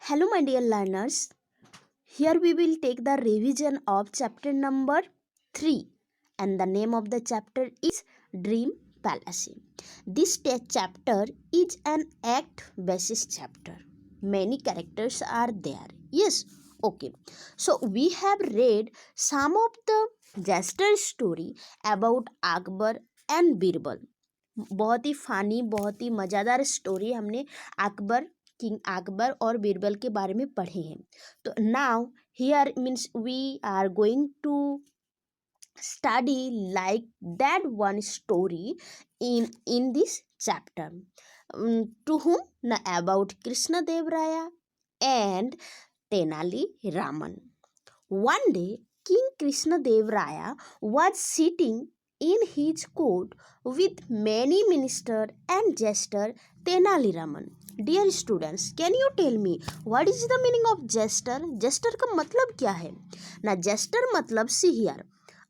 Hello, my dear learners. Here we will take the revision of chapter number 3, and the name of the chapter is Dream Palace. This chapter is an act basis chapter. Many characters are there. Yes, okay. So we have read some of the jester story about Akbar and Birbal. बहुत ही funny, बहुत ही मज़ेदार story हमने Akbar, king Akbar और बीरबल के बारे में पढ़े हैं. तो now here means we are going to study like that one story in this chapter. To whom? Na about Krishna Dev Raya and Tenali Raman. One day King Krishna Dev Raya was sitting in his court with many ministers and jester Tenali Raman. Dear students, can you tell me what is the meaning of jester? Jester का मतलब क्या है ना? jester मतलब see here,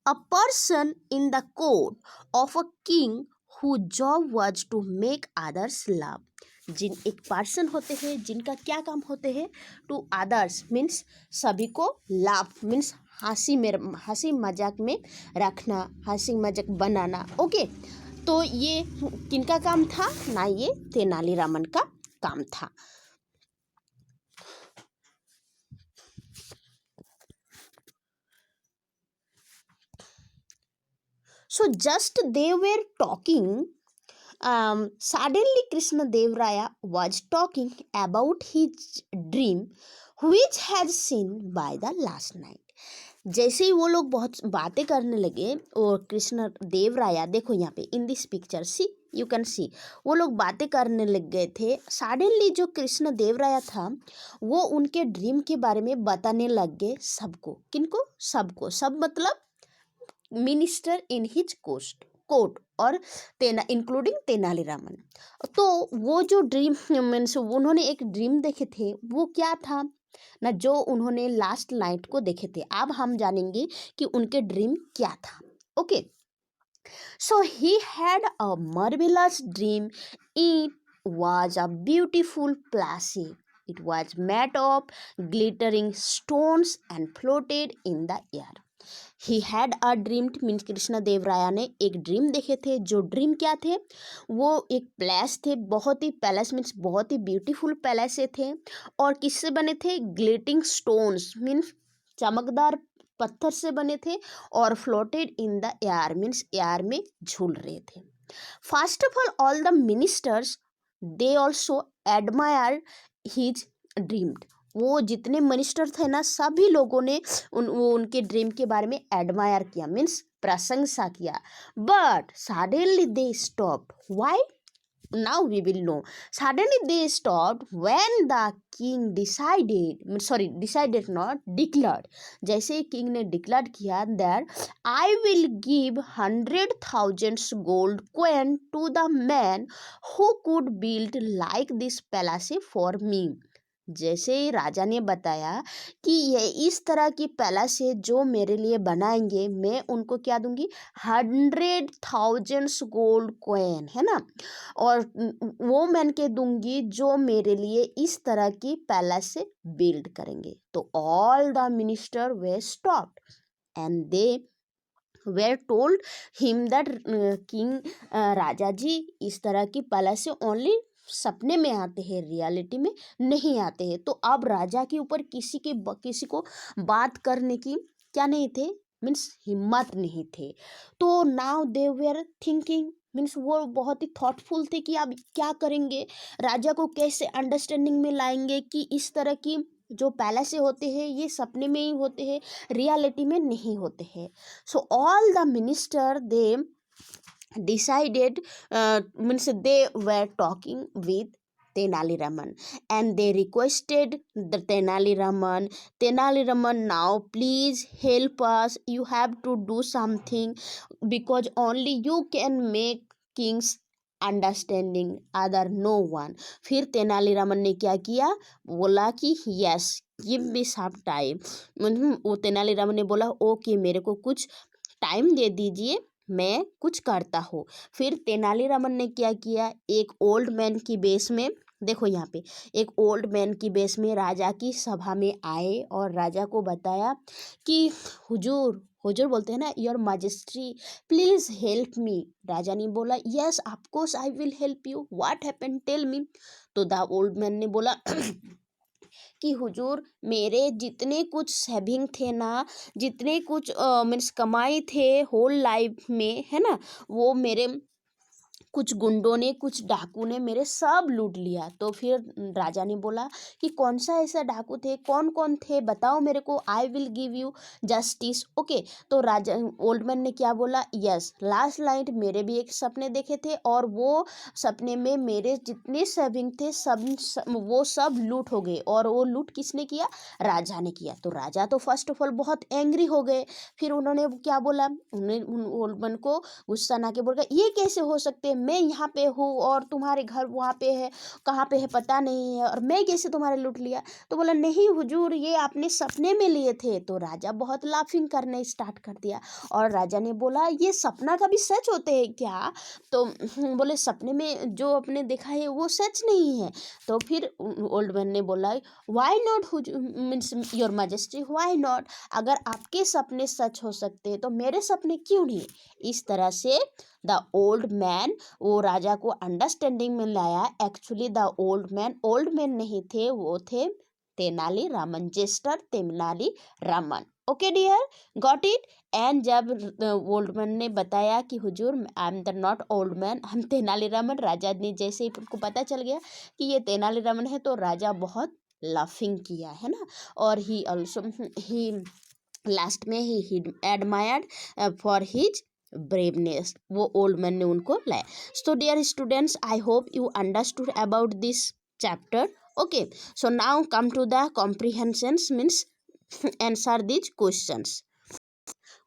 a person in the court of a king whose job was to make others laugh. जिन एक person होते हैं जिनका क्या काम होते हैं? टू अदर्स मीन्स सभी को लाफ मीन्स हंसी मजाक में रखना, हंसी मजाक बनाना. ओके, तो ये किनका काम था ना? ये तेनालीरामन का काम था. So just they were talking. Suddenly Krishna Dev Raya was talking about his dream which had seen by the last night. जैसे ही वो लोग बहुत बातें करने लगे और कृष्ण देव राया, देखो यहाँ पे in this picture see you can see, वो लोग बातें करने लग गए थे. सडनली जो कृष्ण देव राया था वो उनके ड्रीम के बारे में बताने लग गए सबको. किनको? सबको. सब मतलब मिनिस्टर इन हिज कोर्ट और इंक्लूडिंग तेनालीरामन. तो वो जो ड्रीम मीन्स उन्होंने एक ड्रीम देखे थे, वो क्या था ना? जो उन्होंने लास्ट नाइट को देखे थे. अब हम जानेंगे कि उनके ड्रीम क्या था. Okay, so he had a marvellous dream. It was a beautiful place. It was made of glittering stones and floated in the air. He had a dream means Krishna Deva Raya ने एक ड्रीम देखे थे. जो ड्रीम क्या थे? वो एक पैलेस थे, बहुत ही पैलेस मीन्स बहुत ही ब्यूटीफुल पैलेस थे. और किससे बने थे? ग्लिटिंग स्टोन्स मीन्स चमकदार पत्थर से बने थे. और floated in the air means air में झूल रहे थे. First of all the ministers they also admire his dream. वो जितने मिनिस्टर थे ना, सभी लोगों ने उनके ड्रीम के बारे में एडमायर किया मीन्स प्रशंसा किया. But suddenly they stop. Why? Now we will know. Suddenly they stop when the king decided not declared. जैसे किंग ने डिक्लेयर किया that I will give 100,000 gold coin to the man who could build like this palace for me. जैसे राजा ने बताया कि ये इस तरह की पैलेस है जो मेरे लिए बनाएंगे, मैं उनको क्या दूंगी? 100,000 गोल्ड कॉइन, है ना? और वो मैन के दूंगी जो मेरे लिए इस तरह की पैलेस से बिल्ड करेंगे. तो all the minister they stopped and they were told him that king राजा जी, इस तरह की पैलेस से ओनली सपने में आते हैं, रियलिटी में नहीं आते हैं. तो अब राजा के ऊपर किसी को बात करने की क्या नहीं थे मीन्स हिम्मत नहीं थे. तो now they were thinking means वो बहुत ही थॉटफुल थे कि अब क्या करेंगे, राजा को कैसे अंडरस्टैंडिंग में लाएंगे कि इस तरह की जो पैलेस होते हैं ये सपने में ही होते हैं, रियलिटी में नहीं होते हैं. So all the minister they decided means they were talking with Tenali and they requested the Tenali Raman, now please help us, you have to do something because only you can make kings understanding other no one. फिर तेनालीरामन ने क्या किया? बोला कि yes give me some time. वो तेनालीरामन ने बोला okay, मेरे को कुछ टाइम दे दीजिए, मैं कुछ करता हूँ. फिर तेनालीरामन ने क्या किया? एक ओल्ड मैन की बेस में देखो यहाँ पे एक ओल्ड मैन की बेस में राजा की सभा में आए और राजा को बताया कि हुजूर, हुजूर बोलते हैं ना, your majesty please help me. राजा ने बोला yes of course I will help you, what happened tell me. तो द ओल्ड मैन ने बोला कि हुजूर, मेरे जितने कुछ सेविंग थे ना, जितने कुछ मीन्स कमाई थे होल लाइफ में, है ना, वो मेरे कुछ गुंडों ने, कुछ डाकू ने मेरे सब लूट लिया। तो फिर राजा ने बोला कि कौन सा ऐसा डाकू थे, कौन कौन थे, बताओ मेरे को, आई will give you justice. Okay, तो राजा ओल्ड मैन ने क्या बोला, यस लास्ट नाइट मेरे भी एक सपने देखे थे और वो सपने में मेरे जितने सेविंग थे वो सब लूट हो गए। और वो लूट किसने किया, राजा ने किया। तो राजा तो फर्स्ट ऑफ ऑल बहुत एंग्री हो गए। फिर उन्होंने क्या बोला, उन्हें ओल्ड मैन को गुस्सा ना के बोल गया ये कैसे हो सकते, मैं यहाँ पे हूँ और तुम्हारे घर वहाँ पे है, कहाँ पे है पता नहीं है, और मैं कैसे तुम्हारे लूट लिया। तो बोला नहीं हुजूर, ये आपने सपने में लिए थे। तो राजा बहुत लाफिंग करने स्टार्ट कर दिया। और राजा ने बोला ये सपना कभी सच होते हैं क्या। तो बोले सपने में जो आपने देखा है वो सच नहीं है। तो फिर ओल्ड मैन ने बोला why not means your majesty, why not, अगर आपके सपने सच हो सकते हैं तो मेरे सपने क्यों नहीं। इस तरह से द ओल्ड मैन वो राजा को अंडरस्टैंडिंग में लाया। एक्चुअली द ओल्ड मैन नहीं थे, वो थे Tenali Raman, jester Tenali Raman. Okay dear, got it. And जब ओल्ड मैन ने बताया कि हुजूर I am the not old man, हम तेनाली रामन, राजा ने जैसे ही उनको पता चल गया कि ये तेनाली रामन है तो राजा बहुत लाफिंग किया, है ना। और ही ऑल्सो ही लास्ट में he admired for his braveness, वो ओल्ड मैन ने उनको लाया। So dear students, I hope you understood about this chapter. Okay, so now come to the comprehensions, means answer these questions।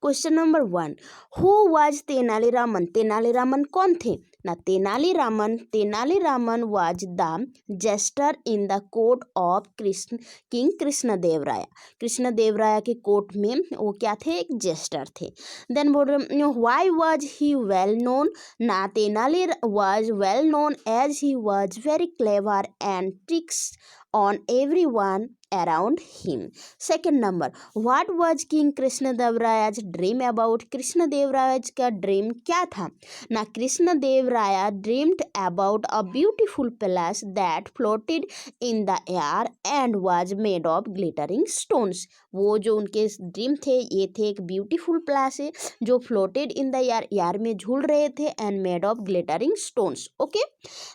Question number 1, who was Tenaliraman, Tenaliraman कौन थे ना। Tenaliraman was the jester in the court of king Krishnadevaraya, Krishnadevaraya के court में वो क्या थे, एक gesture थे। देन बोल रहे why was he well known ना, Tenali was well known as he was very clever and tricks on everyone around him। Second number, what was King Krishnadevaraya's dream about, Krishnadevaraya का ड्रीम क्या था ना। Krishnadevaraya dreamed about a beautiful palace that floated in the air and was made of glittering stones। वो जो उनके dream थे, ये थे एक ब्यूटीफुल प्लेस है जो floated in the air, air में झूल रहे थे, and made of glittering stones. Okay,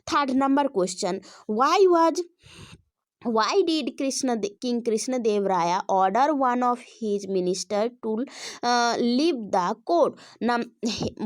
third number question, why did king Krishnadevaya order one of his ministers to leave the court। now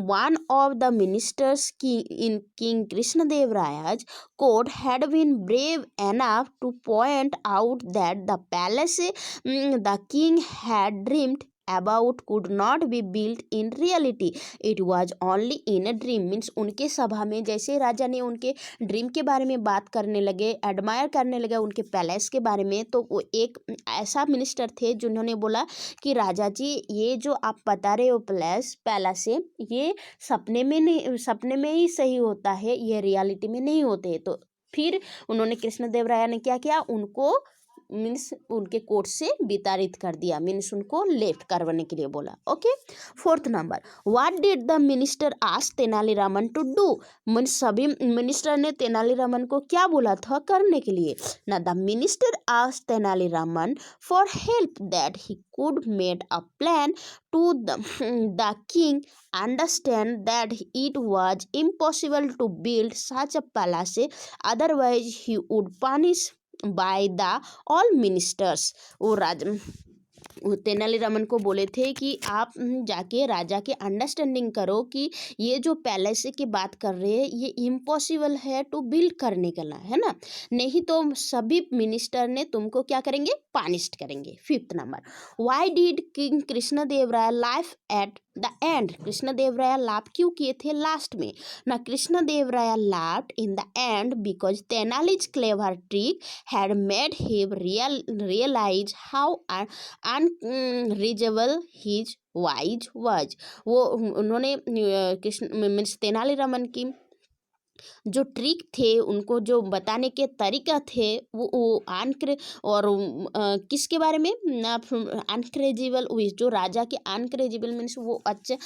one of the ministers in king Krishnadevaraya's court had been brave enough to point out that the palace the king had dreamed about could not be built in reality, it was only in a dream। Means उनके सभा में जैसे राजा ने उनके dream के बारे में बात करने लगे, एडमायर करने लगे उनके पैलेस के बारे में, तो वो एक ऐसा मिनिस्टर थे जिन्होंने बोला कि राजा जी, ये जो आप बता रहे हो पैलेस है, ये सपने में नहीं, सपने में ही सही होता है, ये रियलिटी में नहीं होते। तो फिर उन्होंने कृष्णदेवराया ने क्या किया, उनको मीन्स उनके कोर्ट से विताड़ित कर दिया, मीन्स उनको लेफ्ट करवाने के लिए बोला। Okay, fourth number, what did the minister ask Tenali Raman to do, means सभी मिनिस्टर ने तेनालीरामन को क्या बोला था करने के लिए ना। The minister ask Tenali Raman for help that he could made a plan to the king understand that it was impossible to build such a palace, otherwise he would punish by the all ministers। वो तेनालीरामन को बोले थे कि आप जाके राजा के understanding करो कि ये जो पैलेस की बात कर रहे हैं ये इम्पॉसिबल है टू बिल्ड करने का, है ना, नहीं तो सभी मिनिस्टर ने तुमको क्या करेंगे, पानिश्ड करेंगे। Fifth number, why did king Krishnadevaraya laugh at the end, Krishnadevaraya laugh क्यों किए थे लास्ट में ना। Krishnadevaraya laughed in the end because Tenali's clever trick had made him realize how unreasonable his wish was. वो उन्होंने कृष्ण मीन्स तेनालीरामन की जो ट्रिक थे, उनको जो बताने के तरीका थे, वो अनक्रे और किसके बारे में, अनक्रेजिबल, जो राजा के अनक्रेजिबल मीन्स वो अच्छे,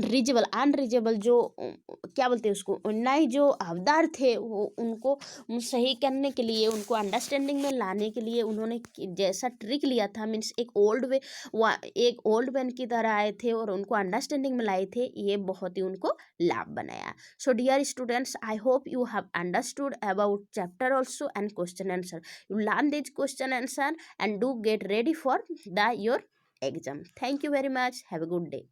रीजेबल अनरीजेबल, जो क्या बोलते हैं उसको, नहीं, जो हवदार थे, वो उनको सही करने के लिए, उनको अंडरस्टैंडिंग में लाने के लिए उन्होंने जैसा ट्रिक लिया था, मीन्स एक ओल्ड वे, एक ओल्ड मैन की तरह आए थे और उनको अंडरस्टैंडिंग में लाए थे, ये बहुत ही उनको लाभ बनाया. So dear students, I hope you have understood about chapter also and question answer. You learn this question answer and do get ready for your exam. Thank you very much. Have a good day.